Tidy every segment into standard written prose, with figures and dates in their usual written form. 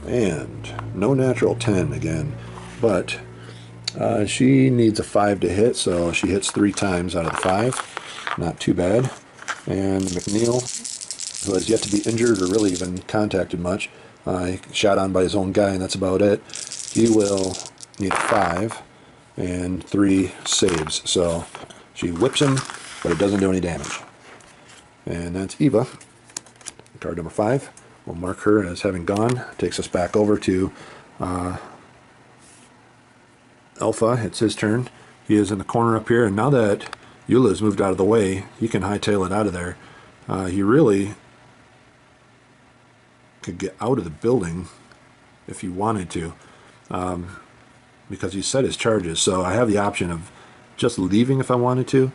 And no natural 10 again, but she needs a 5 to hit, so she hits 3 times out of the 5. Not too bad. And McNeil, who has yet to be injured or really even contacted much, shot on by his own guy, and that's about it. He will need a 5 and 3 saves. So she whips him, but it doesn't do any damage. And that's Eva, card number 5. We'll mark her as having gone. Takes us back over to Alpha. It's his turn. He is in the corner up here, and now that Eula's moved out of the way, he can hightail it out of there. He really could get out of the building if he wanted to, because he set his charges. So I have the option of just leaving if I wanted to,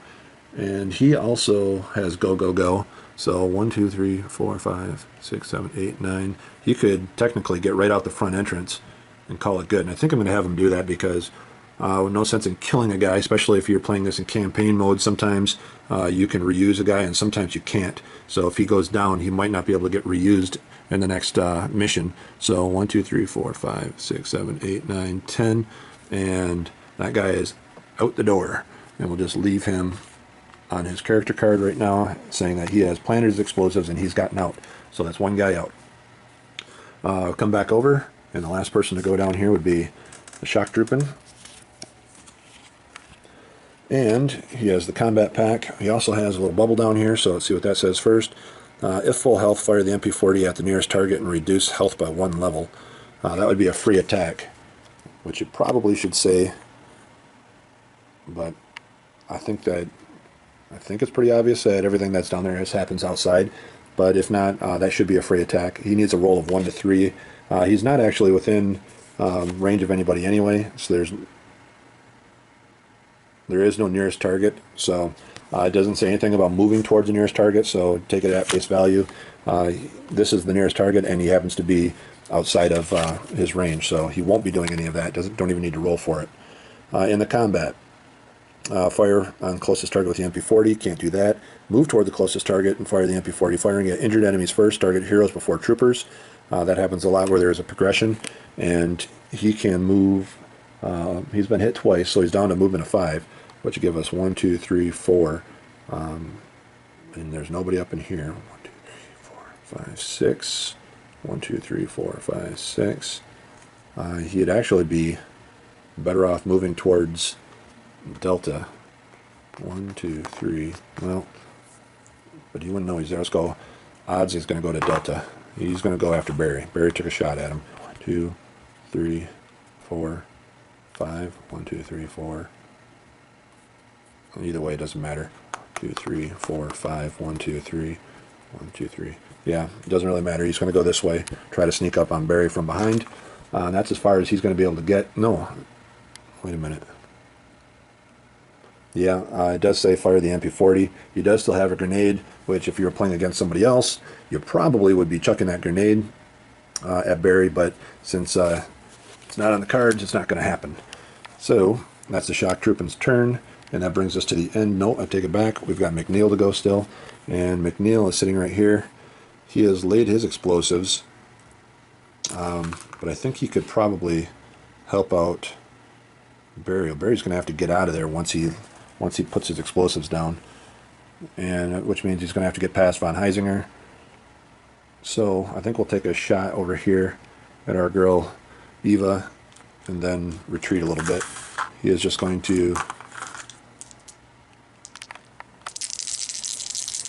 and he also has go, go, go. So 1, 2, 3, 4, 5, 6, 7, 8, 9. He could technically get right out the front entrance and call it good. And I think I'm going to have him do that because no sense in killing a guy, especially if you're playing this in campaign mode. Sometimes you can reuse a guy and sometimes you can't. So if he goes down, he might not be able to get reused in the next mission. So 1, 2, 3, 4, 5, 6, 7, 8, 9, 10. And that guy is out the door. And we'll just leave him on his character card right now, saying that he has planted his explosives and he's gotten out. So that's one guy out. Come back over, and the last person to go down here would be the shock trooping. And he has the combat pack. He also has a little bubble down here, so let's see what that says first. If full health, fire the MP40 at the nearest target and reduce health by 1 level. That would be a free attack, which it probably should say, but I think it's pretty obvious that everything that's down there happens outside. But if not, that should be a free attack. He needs a roll of 1 to 3. He's not actually within range of anybody anyway, so there is no nearest target. So it doesn't say anything about moving towards the nearest target, so take it at face value. This is the nearest target, and he happens to be outside of his range, so he won't be doing any of that. Don't even need to roll for it. In the combat, fire on closest target with the MP40, can't do that. Move toward the closest target and fire the MP40, firing at injured enemies first, target heroes before troopers. That happens a lot where there is a progression, and he can move. He's been hit twice, so he's down to movement of 5, which would give us 1, 2, 3, 4. And there's nobody up in here. 1, 2, 3, 4, 5, 6. 1, 2, 3, 4, 5, 6. He'd actually be better off moving towards Delta. 1, 2, 3. Well, but you wouldn't know he's there. Let's go. Odds he's going to go to Delta. He's going to go after Barry. Barry took a shot at him. 1, 2, 3, 4, 5. 1, 2, 3, 4. Either way, it doesn't matter. 2, 3, 4, 5. 1, 2, 3. 1, 2, 3. Yeah, it doesn't really matter. He's going to go this way, try to sneak up on Barry from behind. And that's as far as he's going to be able to get. No. Wait a minute. Yeah, it does say fire the MP40. He does still have a grenade, which if you were playing against somebody else, you probably would be chucking that grenade at Barry, but since it's not on the cards, it's not going to happen. So that's the shock trooping's turn, and that brings us to the end. No, I take it back. We've got McNeil to go still, and McNeil is sitting right here. He has laid his explosives, but I think he could probably help out Barry. Barry's going to have to get out of there once he puts his explosives down, and which means he's going to have to get past von Heisinger. So I think we'll take a shot over here at our girl Eva and then retreat a little bit. He is just going to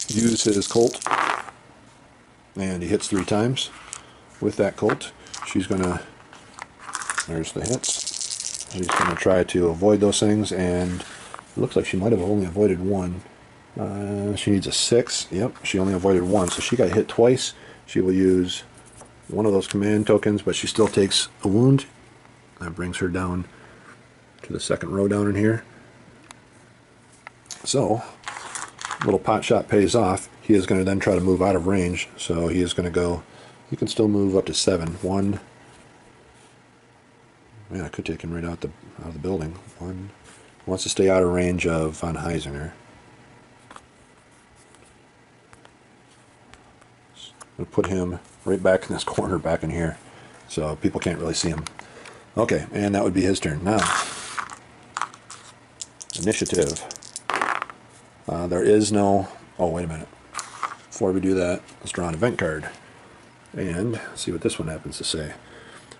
use his Colt, and he hits 3 times with that Colt. She's going to, there's the hits. She's going to try to avoid those things, and it looks like she might have only avoided 1. She needs a 6. Yep, she only avoided 1, so she got hit twice. She will use one of those command tokens, but she still takes a wound. That brings her down to the second row down in here. So, little pot shot pays off. He is going to then try to move out of range, so he is going to go. He can still move up to 7. 1. Man, I could take him right out the building. 1. Wants to stay out of range of von Heisinger. We'll put him right back in this corner, back in here. so people can't really see him. Okay, and that would be his turn. Now, initiative. There is no... Oh, wait a minute. Before we do that, let's draw an event card. And see what this one happens to say.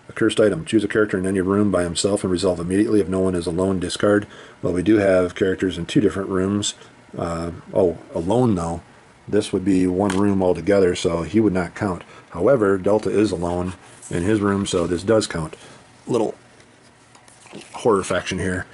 A cursed item. Choose a character in any room by himself and resolve immediately. If no one is alone, discard. Well, we do have characters in 2 different rooms. Alone though. This would be 1 room altogether, so he would not count. However, Delta is alone in his room, so this does count. Little horror faction here.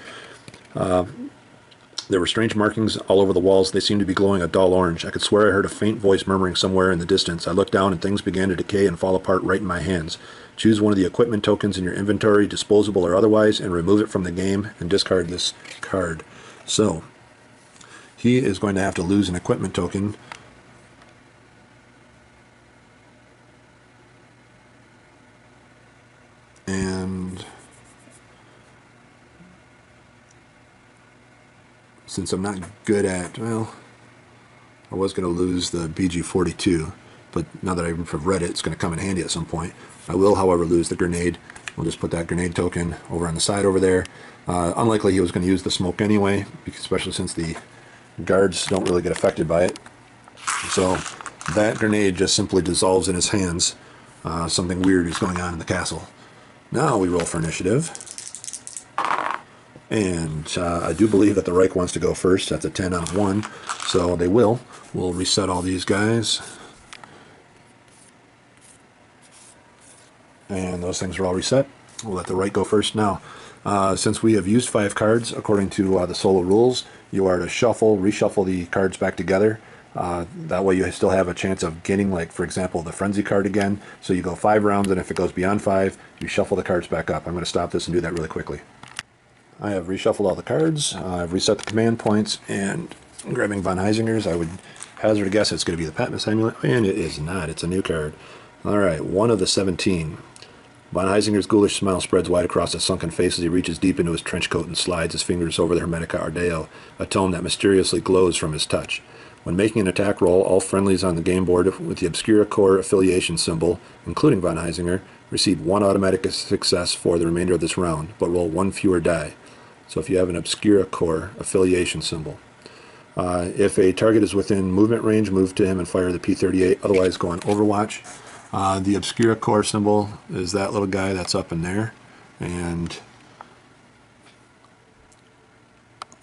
There were strange markings all over the walls. They seemed to be glowing a dull orange. I could swear I heard a faint voice murmuring somewhere in the distance. I looked down and things began to decay and fall apart right in my hands. Choose one of the equipment tokens in your inventory, disposable or otherwise, and remove it from the game and discard this card. So, he is going to have to lose an equipment token. And since I'm not good at, well, I was going to lose the BG-42, but now that I've read it, it's going to come in handy at some point. I will, however, lose the grenade. We'll just put that grenade token over on the side over there. Unlikely he was going to use the smoke anyway, especially since the guards don't really get affected by it. So that grenade just simply dissolves in his hands. Something weird is going on in the castle. Now we roll for initiative. And I do believe that the Reich wants to go first. That's a 10 out of 1. So they will. We'll reset all these guys. And those things are all reset. We'll let the Reich go first now. Since we have used 5 cards, according to the solo rules, you are to reshuffle the cards back together. That way you still have a chance of getting, like, for example, the Frenzy card again. So you go 5 rounds, and if it goes beyond 5, you shuffle the cards back up. I'm going to stop this and do that really quickly. I have reshuffled all the cards. I've reset the command points, and grabbing Von Heisinger's, I would hazard a guess it's going to be the Patmos Amulet, and it is not. It's a new card. All right, 1 of the 17. Von Heisinger's ghoulish smile spreads wide across his sunken face as he reaches deep into his trench coat and slides his fingers over the Hermetica Ardeo, a tome that mysteriously glows from his touch. When making an attack roll, all friendlies on the game board with the Obscura Core affiliation symbol, including Von Heisinger, receive 1 automatic success for the remainder of this round, but roll 1 fewer die. So if you have an Obscura Core affiliation symbol. If a target is within movement range, move to him and fire the P-38, otherwise go on Overwatch. The Obscura Core symbol is that little guy that's up in there, and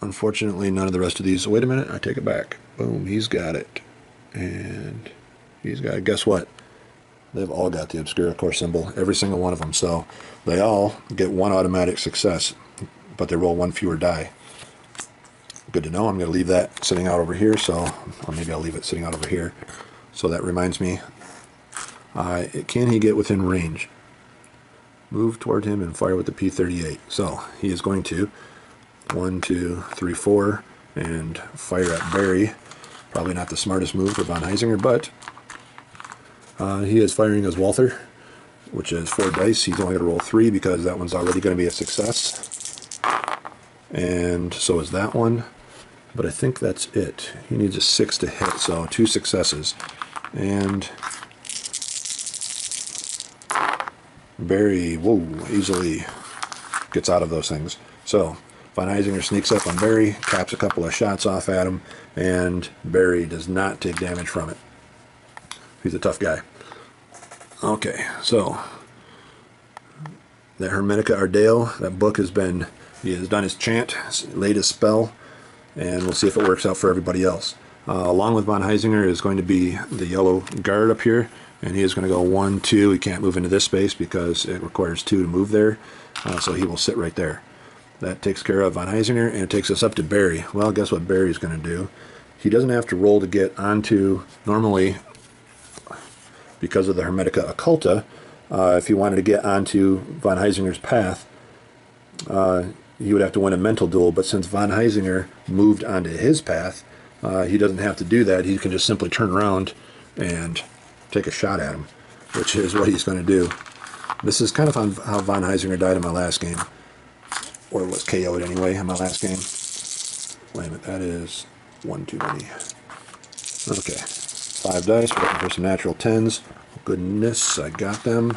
unfortunately none of the rest of these. Wait a minute, I take it back. Boom, he's got it, and he's got it. Guess what? They've all got the Obscura Core symbol, every single one of them, so they all get 1 automatic success, but they roll 1 fewer die. Good to know. I'm going to leave that sitting out over here, or maybe I'll leave it sitting out over here. So that reminds me, can he get within range? Move toward him and fire with the P-38. So he is going to 1, 2, 3, 4 and fire at Barry. Probably not the smartest move for Von Heisinger, but he is firing his Walther, which is 4 dice. He's only going to roll 3 because that one's already going to be a success. And so is that one. But I think that's it. He needs a 6 to hit, so 2 successes. And Barry, whoa, easily gets out of those things. So Von Heisinger sneaks up on Barry, caps a couple of shots off at him, and Barry does not take damage from it. He's a tough guy. Okay, so that Hermetica Ardeo, that book he has done his chant, laid his spell, and we'll see if it works out for everybody else. Along with Von Heisinger is going to be the yellow guard up here, and he is going to go 1, 2. He can't move into this space because it requires 2 to move there, so he will sit right there. That takes care of Von Heisinger, and it takes us up to Barry. Well, guess what Barry's going to do? He doesn't have to roll to get onto, normally, because of the Hermetica Occulta, if he wanted to get onto Von Heisinger's path, he would have to win a mental duel, but since Von Heisinger moved onto his path, he doesn't have to do that. He can just simply turn around and take a shot at him, which is what he's going to do. This is kind of how Von Heisinger died in my last game, or was KO'd anyway in my last game. Wait a minute, that is 1 too many. Okay, 5 dice, we're looking for some natural 10s. Goodness, I got them.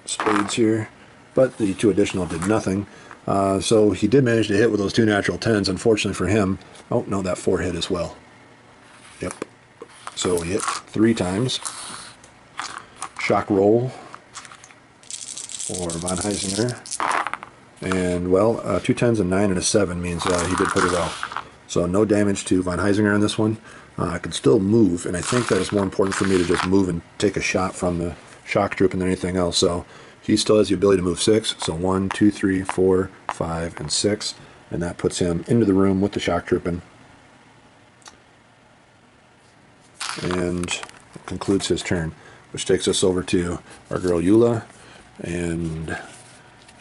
spades here, but the 2 additional did nothing. So he did manage to hit with those 2 natural 10s. Unfortunately for him, oh no, that 4 hit as well. Yep. So he hit 3 times. Shock roll for Von Heisinger. And well, 2 10s, a 9, and a 7 means he did pretty well. So no damage to Von Heisinger on this one. I can still move, and I think that it's more important for me to just move and take a shot from the shock troop than anything else. So he still has the ability to move 6. So 1, 2, 3, 4, 5, and 6. And that puts him into the room with the shock trooping. And concludes his turn, which takes us over to our girl Eula. And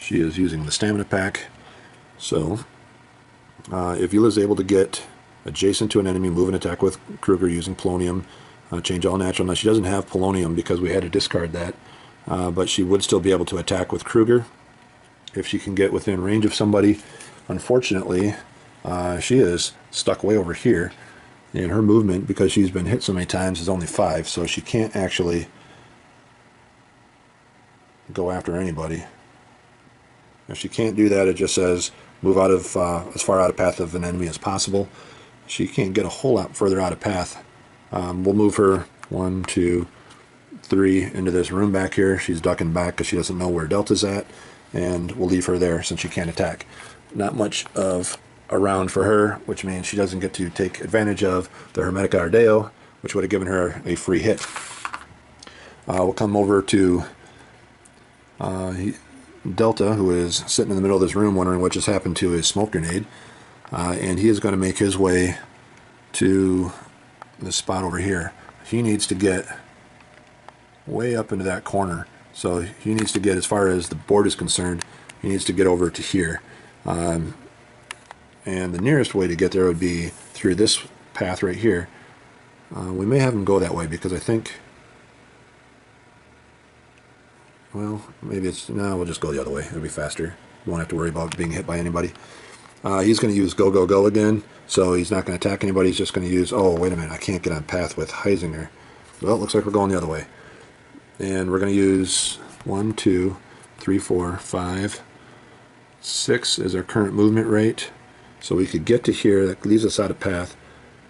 she is using the stamina pack. So if Eula's able to get adjacent to an enemy, move and attack with Kruger using polonium, change all natural. Now she doesn't have polonium because we had to discard that, but she would still be able to attack with Kruger if she can get within range of somebody. Unfortunately, she is stuck way over here, and her movement, because she's been hit so many times, is only 5, so she can't actually go after anybody. If she can't do that, it just says move out of as far out of path of an enemy as possible. She can't get a whole lot further out of path. We'll move her 1, 2, 3 into this room back here. She's ducking back because she doesn't know where Delta's at, and we'll leave her there since she can't attack. Not much of a round for her, which means she doesn't get to take advantage of the Hermetic Ardeo, which would have given her a free hit. We'll come over to Delta, who is sitting in the middle of this room wondering what just happened to his smoke grenade. And he is going to make his way to this spot over here. He needs to get way up into that corner. So he needs to get, as far as the board is concerned, he needs to get over to here. And the nearest way to get there would be through this path right here. We may have him go that way because I think, well, maybe it's, no, we'll just go the other way. It'll be faster. You won't have to worry about being hit by anybody. He's going to use go, go, go again, so he's not going to attack anybody. He's just going to use, oh, wait a minute, I can't get on path with Heisinger. Well, it looks like we're going the other way. And we're going to use 1, 2, 3, 4, 5, 6 is our current movement rate. So we could get to here, that leaves us out of path,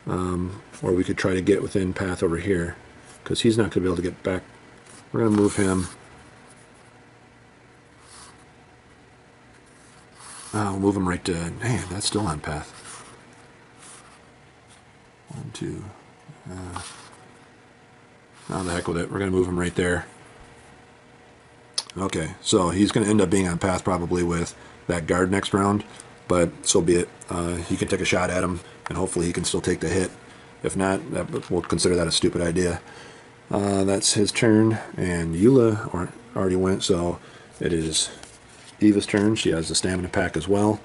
or we could try to get within path over here, because he's not going to be able to get back. We're going to move him. We'll move him right to, man, that's still on path. 1, 2, oh, the heck with it. We're going to move him right there. Okay, so he's going to end up being on path probably with that guard next round, but so be it. He can take a shot at him, and hopefully he can still take the hit. If not, we'll consider that a stupid idea. That's his turn, and Eula already went, so it is Eva's turn. She has the stamina pack as well,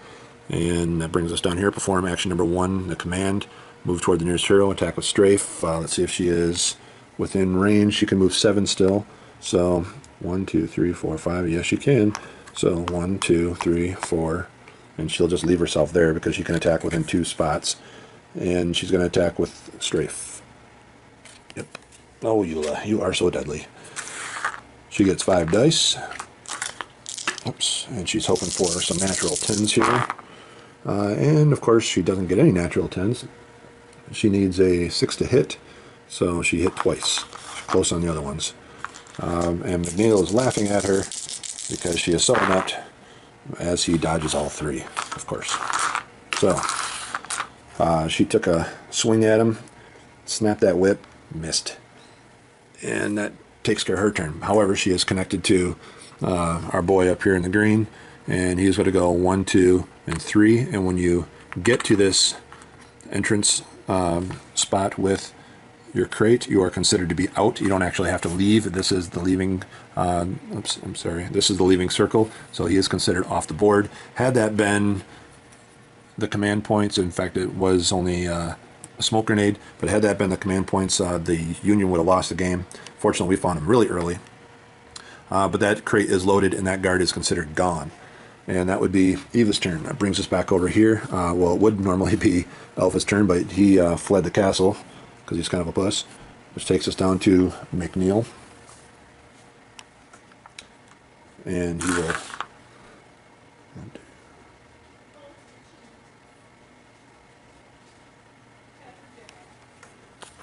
and that brings us down here. Perform action number 1, the command. Move toward the nearest hero, attack with strafe. Let's see if she is within range. She can move 7 still, so 1, 2, 3, 4, 5. Yes, she can. So 1, 2, 3, 4, and she'll just leave herself there because she can attack within 2 spots, and she's going to attack with strafe. Yep. Oh, Eula, you are so deadly. She gets 5 dice. Oops, and she's hoping for some natural 10s here. And of course, she doesn't get any natural 10s. She needs a 6 to hit, so she hit twice. She's close on the other ones. And McNeil is laughing at her because she is so inept, as he dodges all 3, of course. So, she took a swing at him, snapped that whip, missed. And that takes care of her turn. However, she is connected to our boy up here in the green, and he's going to go 1, 2, and 3. And when you get to this entrance spot with your crate, you are considered to be out. You don't actually have to leave. This is the leaving. Oops, I'm sorry. This is the leaving circle, so he is considered off the board. Had that been the command points, in fact, it was only a smoke grenade, but had that been the command points, the Union would have lost the game. Fortunately, we found him really early. But that crate is loaded, and that guard is considered gone. And that would be Eva's turn. That brings us back over here. Well, it would normally be Alpha's turn, but he fled the castle because he's kind of a puss, which takes us down to McNeil. and he will.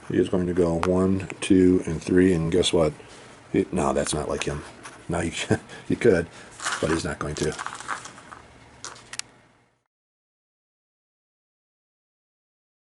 He is going to go 1, 2, and 3, and guess what? No, that's not like him. No, he could, but he's not going to.